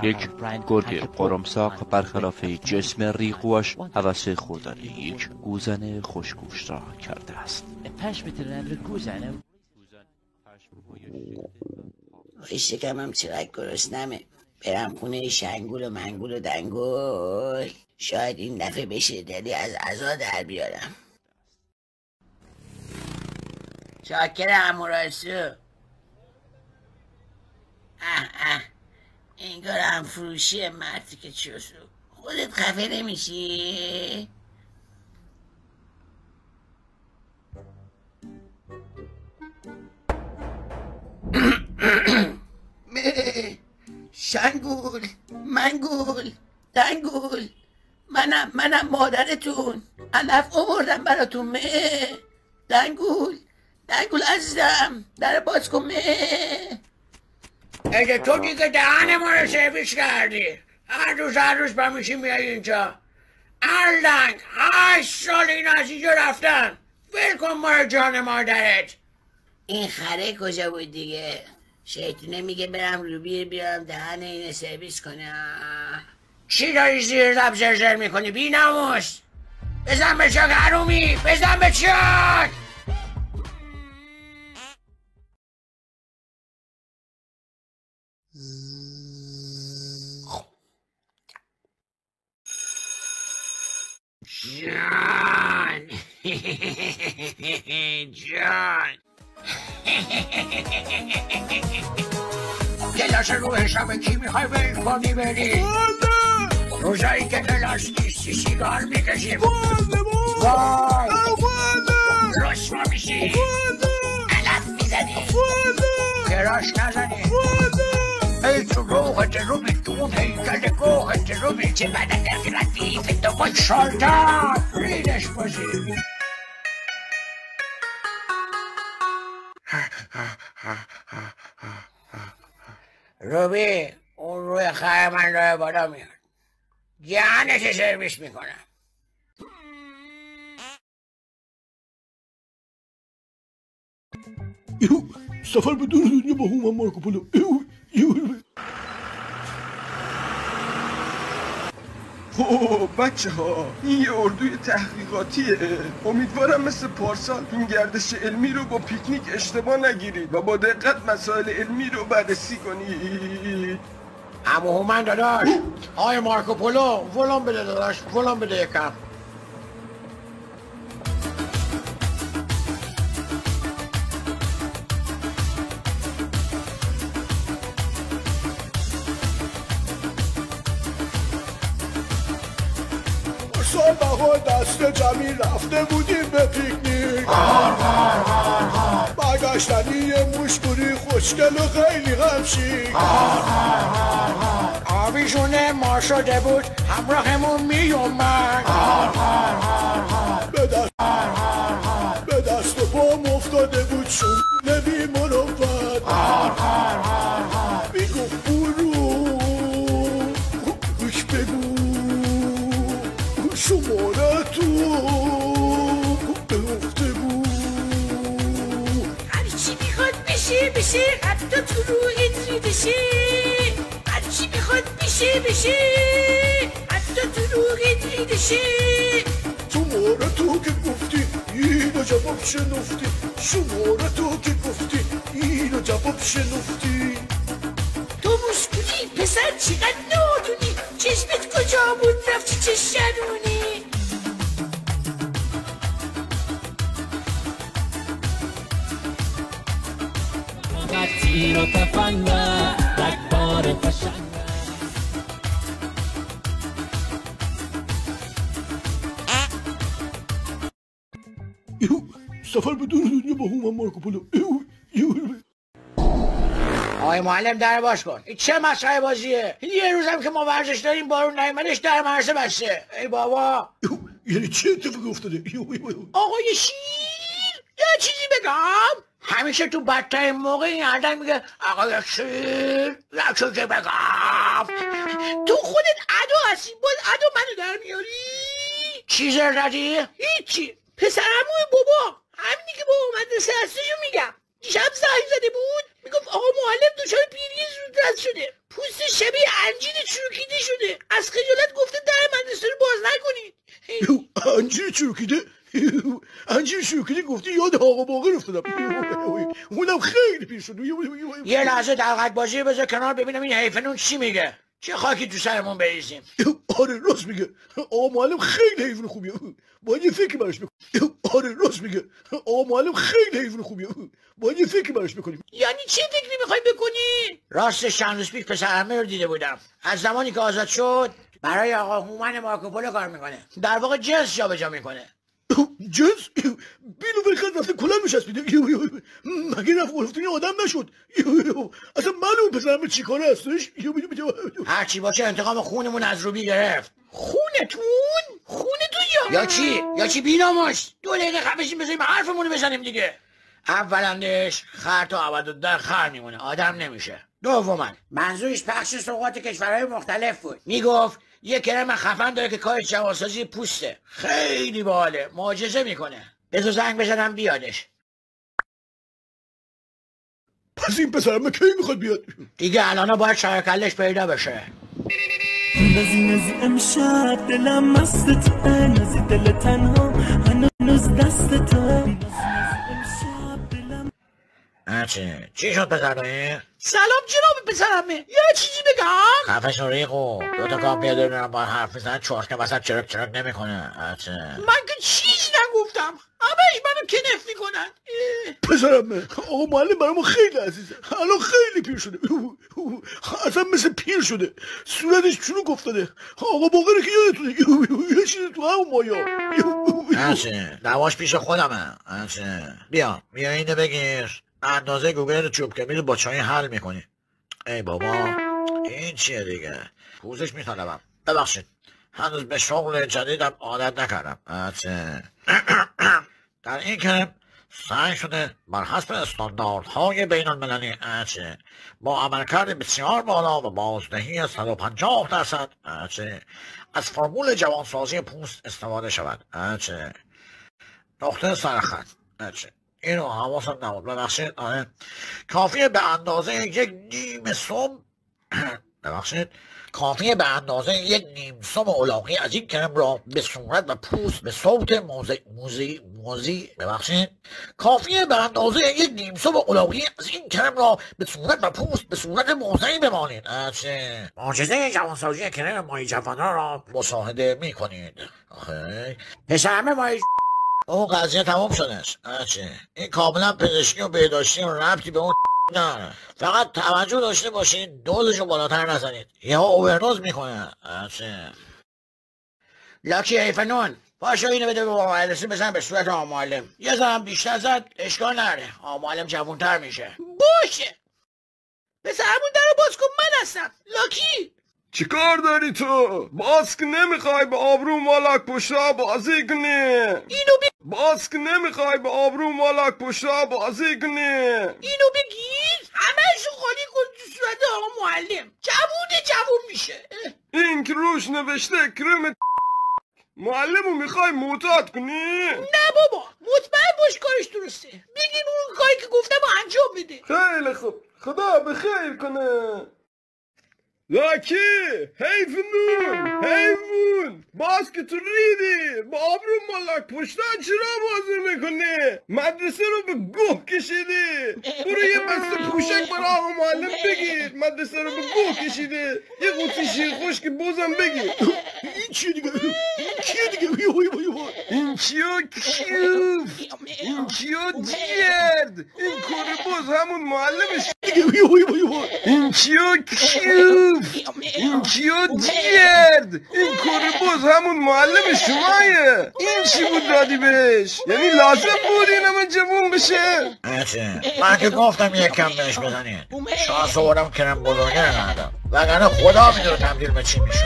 یک گرگ قرمساق برخلاف جسم ریقوش هوس خوردن یک گوزن خوشگوش را کرده است. شکمم چقدر گرسنمه. برم خونه شنگول و منگول و دنگول، شاید این دفعه بشه دلی از عزا در بیارم. چاکرم مراسو. انگار هم فروشی مردی که چوسو. خودت خفه نمیشی؟ شنگول، منگول، دنگول، منم مادرتون. علف آوردم براتون. دنگول عزیزم، در باز کن. اگه تو دیگه دهن ما رو سرویس کردی، هر روز برمیشی میای اینجا. الدنگ 8 سال این از اینجا رفتن. ول کن ما رو جان مادرت. این خره کجا بود دیگه؟ شیطونه میگه برم روبیر بیارم دهن اینه سرویس کنم. چی داری زیر لب زرزر میکنی بی ناموس؟ بزن به چاک حرومی، بزن به چاک. جان جان کلاس رو حساب کی میخوای بری کنی بری؟ روزایی که کلاس نیستی سیگار میکشیم. وای رسوا میشی، علف میزنی، کراش نزنی. ای تو روحت رو بیتون هیکل گوهت رو بیچه بدن رفیف تو باید شالدار ریدش بازی. روبی اون روی خواهر من راه بالا میاد، جهنش سرویس میکنم. سفر به دور دنیا با هومن مارکوپولو. بچه ها این یه اردوی تحقیقاتیه. امیدوارم مثل پارسال این گردش علمی رو با پیکنیک اشتباه نگیرید و با دقت مسائل علمی رو بررسی کنید. اما هومن داداش، آقای مارکوپولو ولم بده داداش، ولم بده یکم. سال بها دست جمعی رفته بودیم به پیکنیک. برگشتنی یه مشکوری خوشگل و خیلی همشی. آبیشونه ما شده بود همراهمون میومد. به دست و پام افتاده بود شونه بی مروت. میگفت برو گوش بگو شماره تو گفته بود. هرچی میخواد بشه حتی تو روی دیدشه. هرچی میخواد بشه حتی تو روی دیدشه. شماره تو که گفتی اینو جواب شنفتی. شماره تو که گفتی اینو جواب شنفتی. تو مسکوتی پسر چقدر نادونی. چشمت کجا بود رفتی چه شرونی. سفر به دور دنیا با هومن مارکوپولو. آقای معلم در باز کن. این چه مسخره بازیه؟ یه روزم که ما ورزش داریم بارون نیومدش در مرسه بسته. ای بابا یعنی چه اتفاقی افتاده؟ آقای شیر یه چیزی بگم. همیشه تو بدترین موقع این عدن میگه آقای شیر یه چیزی بگم. تو خودت عدو هستی، باز عدو منو در میاری؟ چی زردی؟ هیچی. پسرموی بابا همینی که بابا مدرسه هستیشو میگم. دیشب زنگ زده بود میگفت آقا معلم دچار پیری زودرس شده، پوست شبیه انجیر چروکیده شده. از خجالت گفته در مدرسه رو باز نکنید. انجیر چروکیده؟ انجیر چروکیده گفتی یاد آقا باقر افتادم. اونم خیلی پیر شد. یه لحظه دلغک بازی بذار کنار ببینم این حیفنون چی میگه. چه خاکی تو سرمون بریزیم. آره راست میگه. آقا معلم خیلی حیوان خوبیه. باید یه فکر براش بکنیم. آره راست میگه. آقا معلم خیلی حیوان خوبیه. باید یه فکر براش بکنیم. یعنی چه فکری میخوای بکنی؟ راستش چند روز پیش پسرعمه رو دیده بودم. از زمانی که آزاد شد برای آقا هومن مارکوپولو کار میکنه. در واقع جنس جابجا میکنه. جنس؟ بیلو ولخط رفته کلن میشسبیده. مگه رفت گلفتونی آدم نشد؟ اصلا معلوم پسرمه چی کاره هستش؟ هرچی باشه انتقام خونمون از روبی گرفت. خونتون؟ خونه تو یا چی بیناموس؟ 2 دقیقه خفشیم بذاریم حرفمونو بزنیم دیگه. اولندش خر تا ابدالدهر خر میمونه، آدم نمیشه. دوما منظورش پخش سوغات کشورهای مختلف بود. میگفت یه کرم خفن داره که کارش جوانسازی پوسته، خیلی باحاله، معجزه میکنه. بذار زنگ بزنم بیادش. پس این پسرمه کی میخواد بیاد؟ دیگه الانا باید شرکلش پیدا بشه. نزی امشب دلم مستت، نزی دل تنها هنوز دستت. چی شد پسرمه؟ سلام جناب پسرمه، یه چیزی بگم؟ خفش و ریقو 2 تا کام پیاده دارم با حرف میزنن، چرک وسط چرک نمیکنه. من که چیزی نگفتم، همه‌اش منو کنف میکنن. پسرمه آقا معلم برای ما خیلی عزیزه، الان خیلی پیر شده، اصلا مثل پیر شده، صورتش چروک افتاده. آقا باقره که یادتونه یه چیزی تو همون مایا. دواش پیش خودمه. بیا اینو بگیر، اندازه گوگل چوب کمیل با چای حل میکنی. ای بابا این چیه دیگه؟ پوزش میطلبم، ببخشید هنوز به شغل جدیدم عادت نکردم. در این که سعی شده بر حسب استانداردهای بین المللی با عملکرد بسیار بالا و بازدهی 150% از فرمول جوانسازی پوست استفاده شود. نقطه سرخط اینو حواسم نبود، ببخشید. کافیه به اندازه یک نیم سم کافیه به اندازه یک نیم سم الاغی از این کرم را به صورت و پوست به صوت کافیه به اندازه یک نیم سم الاغی از این کرم را به صورت و پوست به صورت موضعی بمانید. معجزه جوانسازی کرم ماهی جوانان را مشاهده میکنید. پسرمه ماهی اون قضیه تمام شدش. این کاملا پزشکی و بهداشتی و ربطی به اون نه، فقط توجه داشته باشین دوزشو بالاتر نزنید، یه ها اوورنوز میکنه. لاکی حیفنون پاشو اینو بده به معلم بزن به صورت آقا معلم. یه زنم بیشتر زد اشکال نره، آقا معلم جوانتر میشه. باشه پسرمون درو باز کن، من هستم لاکی. چیکار داری تو؟ باز که نمیخوای به آبرو مالک پشتا بازی کنی. اینو باز که نمیخوای به آبرو مالک پشتا بازی کنی. اینو بگیر همه‌شو خالی کن تو صورت آقا معلم، جوون میشه. این که روش نوشته کرم معلمو میخوای معتاد کنی؟ نه بابا مطمئن باش کارش درسته، بگیم اون کاری که گفتم انجام بده. خیلی خوب، خدا بخیر کنه. لاکی حیفون باز که تو ریدی با آبرو مالک پشتا چرا بازی میکنی؟ مدرسه رو به گوه کشیدی. برو یه بسته پوشک برای آقا معلم بگیر، مدرسه رو به گوه کشیده. یه قوطی شیر خشک بوزم بگیر. این چیه دیگه؟ این چیو کیوف، این چیو جرد، این کره باز همون معلمش. این چیو کیوف، این چیو جرد، این کره باز همون معلم شمایه. این چی بود دادی بهش؟ یعنی لازم بود این همه جوون بشه؟ من که گفتم یک کم بهش بزنید، شانس آوردم کرم بزرگه ندادم، وگرنه خدا میدونه تبدیل به چی میشه.